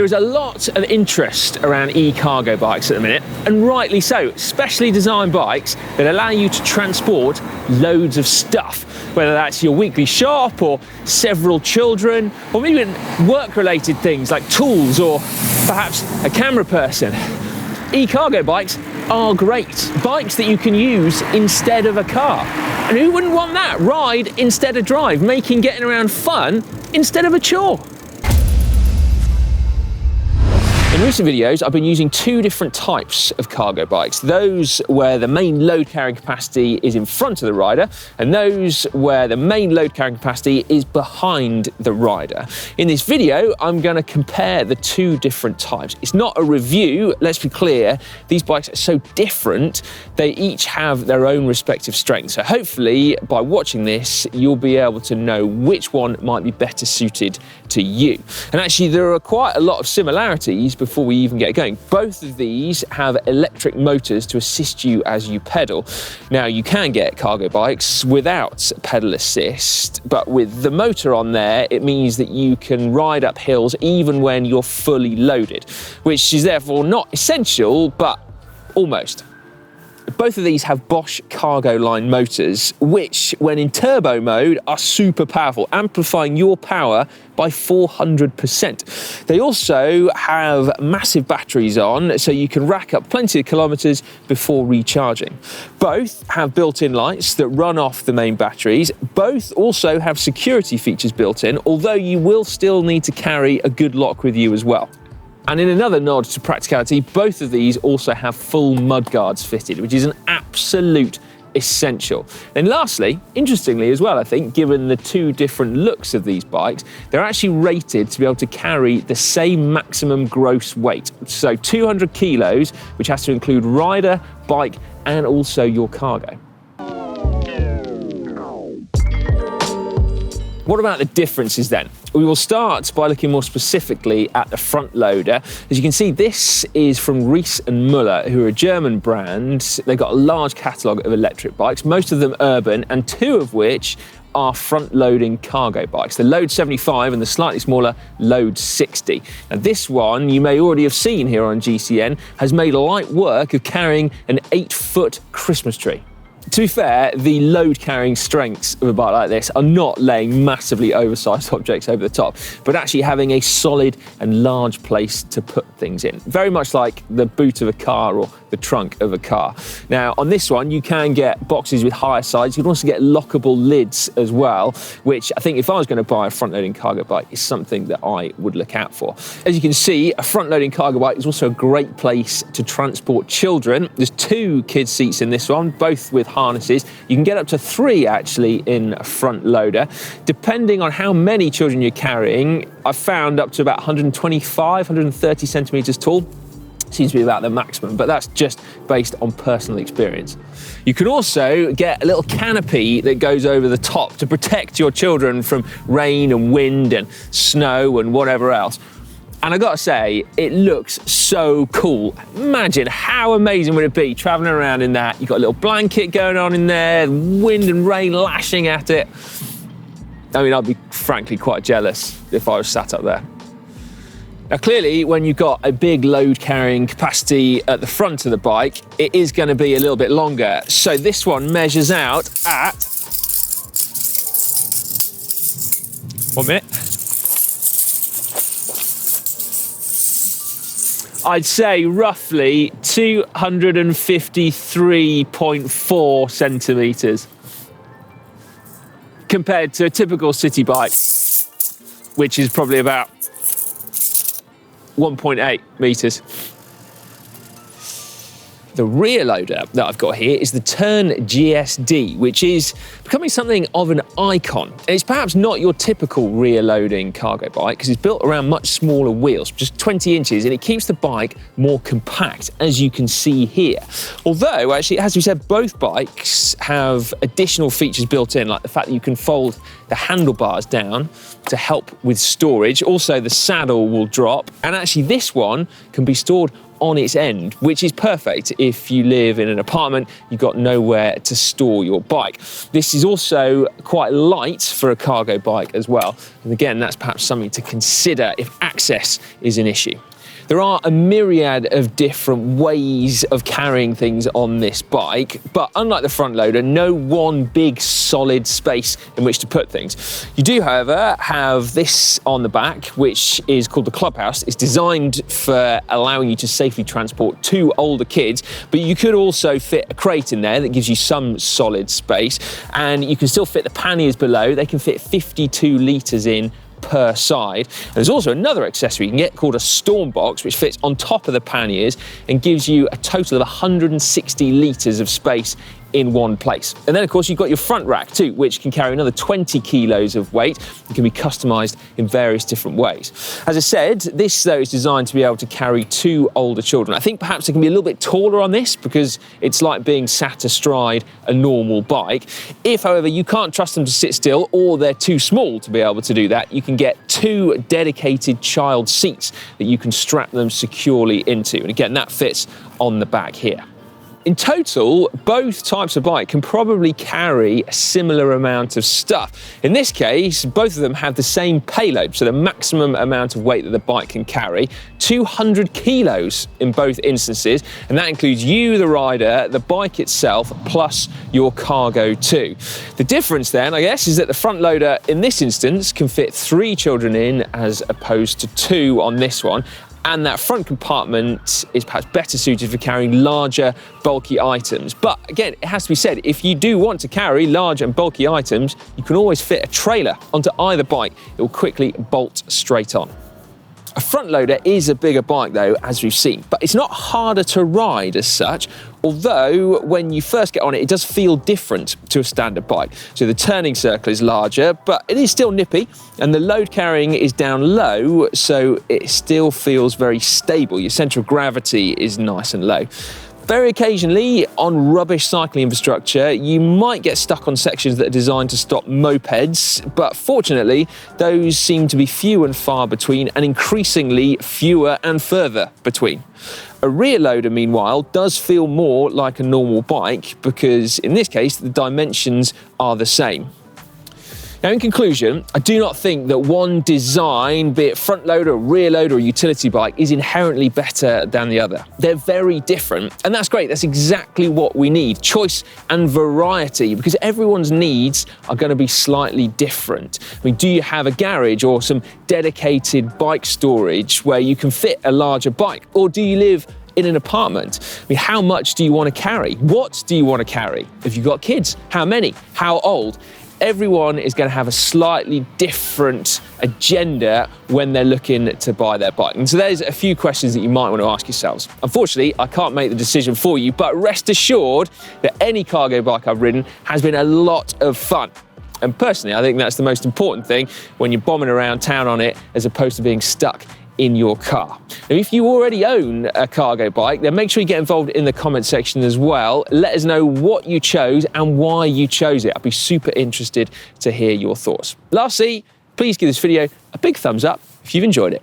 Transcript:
There is a lot of interest around e-cargo bikes at the minute, and rightly so, specially designed bikes that allow you to transport loads of stuff, whether that's your weekly shop or several children, or maybe even work-related things like tools or perhaps a camera person. E-cargo bikes are great. Bikes that you can use instead of a car. And who wouldn't want that? Ride instead of drive, making getting around fun instead of a chore. In recent videos, I've been using two different types of cargo bikes. Those where the main load carrying capacity is in front of the rider, and those where the main load carrying capacity is behind the rider. In this video, I'm going to compare the two different types. It's not a review, let's be clear. These bikes are so different, they each have their own respective strengths. So hopefully, by watching this, you'll be able to know which one might be better suited to you. And actually, there are quite a lot of similarities before we even get going. Both of these have electric motors to assist you as you pedal. Now, you can get cargo bikes without pedal assist, but with the motor on there, it means that you can ride up hills even when you're fully loaded, which is therefore not essential, but almost. Both of these have Bosch cargo line motors, which, when in turbo mode, are super powerful, amplifying your power by 400%. They also have massive batteries on, so you can rack up plenty of kilometers before recharging. Both have built-in lights that run off the main batteries. Both also have security features built in, although you will still need to carry a good lock with you as well. And in another nod to practicality, both of these also have full mudguards fitted, which is an absolute essential. And lastly, interestingly as well, I think, given the two different looks of these bikes, they're actually rated to be able to carry the same maximum gross weight. So 200 kilos, which has to include rider, bike, and also your cargo. What about the differences then? We will start by looking more specifically at the front loader. As you can see, this is from Ries & Müller, who are a German brand. They've got a large catalogue of electric bikes, most of them urban, and two of which are front-loading cargo bikes, the Load 75 and the slightly smaller Load 60. Now this one, you may already have seen here on GCN, has made light work of carrying an 8-foot Christmas tree. To be fair, the load-carrying strengths of a bike like this are not laying massively oversized objects over the top, but actually having a solid and large place to put things in. Very much like the boot of a car or the trunk of a car. Now, on this one, you can get boxes with higher sides. You can also get lockable lids as well, which I think if I was going to buy a front-loading cargo bike is something that I would look out for. As you can see, a front-loading cargo bike is also a great place to transport children. There's 2 kids' seats in this one, both with harnesses. You can get up to 3 actually in a front loader. Depending on how many children you're carrying, I've found up to about 125, 130 centimeters tall. Seems to be about the maximum, but that's just based on personal experience. You can also get a little canopy that goes over the top to protect your children from rain and wind and snow and whatever else. And I gotta say, it looks so cool. Imagine how amazing would it be traveling around in that. You've got a little blanket going on in there, wind and rain lashing at it. I mean, I'd be frankly quite jealous if I was sat up there. Now, clearly, when you've got a big load carrying capacity at the front of the bike, it is going to be a little bit longer. So this one measures out at 1 minute. I'd say roughly 253.4 centimeters compared to a typical city bike, which is probably about 1.8 meters. The rear loader that I've got here is the Turn GSD, which is becoming something of an icon. It's perhaps not your typical rear loading cargo bike because it's built around much smaller wheels, just 20 inches, and it keeps the bike more compact, as you can see here. Although, actually, as we said, both bikes have additional features built in, like the fact that you can fold the handlebars down to help with storage. Also, the saddle will drop, and actually this one can be stored on its end, which is perfect if you live in an apartment, you've got nowhere to store your bike. This is also quite light for a cargo bike as well. And again, that's perhaps something to consider if access is an issue. There are a myriad of different ways of carrying things on this bike, but unlike the front loader, no one big solid space in which to put things. You do, however, have this on the back, which is called the clubhouse. It's designed for allowing you to safely transport 2 older kids, but you could also fit a crate in there that gives you some solid space, and you can still fit the panniers below. They can fit 52 litres in per side. And there's also another accessory you can get called a storm box, which fits on top of the panniers and gives you a total of 160 litres of space in one place. And then of course you've got your front rack too, which can carry another 20 kilos of weight and can be customized in various different ways. As I said, this though is designed to be able to carry 2 older children. I think perhaps it can be a little bit taller on this because it's like being sat astride a normal bike. If however you can't trust them to sit still or they're too small to be able to do that, you can get 2 dedicated child seats that you can strap them securely into. And again, that fits on the back here. In total, both types of bike can probably carry a similar amount of stuff. In this case, both of them have the same payload, so the maximum amount of weight that the bike can carry, 200 kilos in both instances, and that includes you, the rider, the bike itself, plus your cargo too. The difference then, I guess, is that the front loader in this instance can fit 3 children in as opposed to 2 on this one, and that front compartment is perhaps better suited for carrying larger, bulky items. But again, it has to be said, if you do want to carry large and bulky items, you can always fit a trailer onto either bike. It will quickly bolt straight on. A front loader is a bigger bike though, as we've seen, but it's not harder to ride as such, although when you first get on it, it does feel different to a standard bike. So the turning circle is larger, but it is still nippy, and the load carrying is down low, so it still feels very stable. Your centre of gravity is nice and low. Very occasionally, on rubbish cycling infrastructure, you might get stuck on sections that are designed to stop mopeds, but fortunately, those seem to be few and far between, and increasingly fewer and further between. A rear loader, meanwhile, does feel more like a normal bike because, in this case, the dimensions are the same. Now, in conclusion, I do not think that one design, be it front loader, rear loader, or utility bike, is inherently better than the other. They're very different, and that's great. That's exactly what we need, choice and variety, because everyone's needs are going to be slightly different. I mean, do you have a garage or some dedicated bike storage where you can fit a larger bike, or do you live in an apartment? I mean, how much do you want to carry? What do you want to carry? If you've got kids, how many? How old? Everyone is going to have a slightly different agenda when they're looking to buy their bike. And so there's a few questions that you might want to ask yourselves. Unfortunately, I can't make the decision for you, but rest assured that any cargo bike I've ridden has been a lot of fun. And personally, I think that's the most important thing when you're bombing around town on it, as opposed to being stuck in your car. Now, if you already own a cargo bike, then make sure you get involved in the comment section as well. Let us know what you chose and why you chose it. I'd be super interested to hear your thoughts. Lastly, please give this video a big thumbs up if you've enjoyed it.